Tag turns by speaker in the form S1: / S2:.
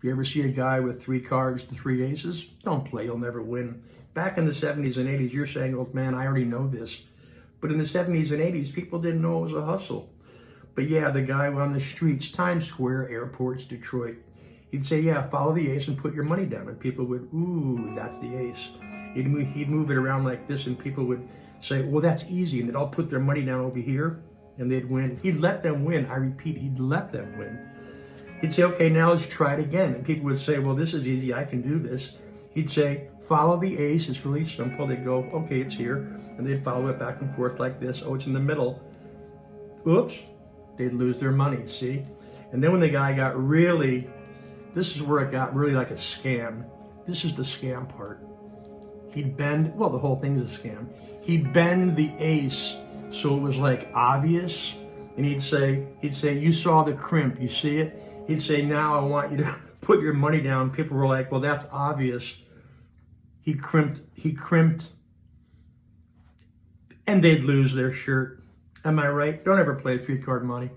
S1: If you ever see a guy with 3 cards to 3 aces, don't play, you'll never win. Back in the 70s and 80s, you're saying, oh man, I already know this. But in the 70s and 80s, people didn't know it was a hustle. But yeah, the guy on the streets, Times Square, airports, Detroit, he'd say, yeah, follow the ace and put your money down. And people would, ooh, that's the ace. He'd move it around like this, and people would say, well, that's easy. And they'd all put their money down over here, and they'd win. He'd let them win. I repeat, he'd let them win. He'd say, okay, now let's try it again. And people would say, well, this is easy. I can do this. He'd say, follow the ace. It's really simple. They'd go, okay, it's here. And they'd follow it back and forth like this. Oh, it's in the middle. Oops. They'd lose their money, see? And then when the guy got really, this is where it got really like a scam. This is the scam part. He'd bend, well, the whole thing's a scam. He'd bend the ace so it was like obvious. And he'd say, you saw the crimp, you see it? He'd say, now I want you to put your money down. People were like, well, that's obvious. He crimped, and they'd lose their shirt. Am I right? Don't ever play 3-card money.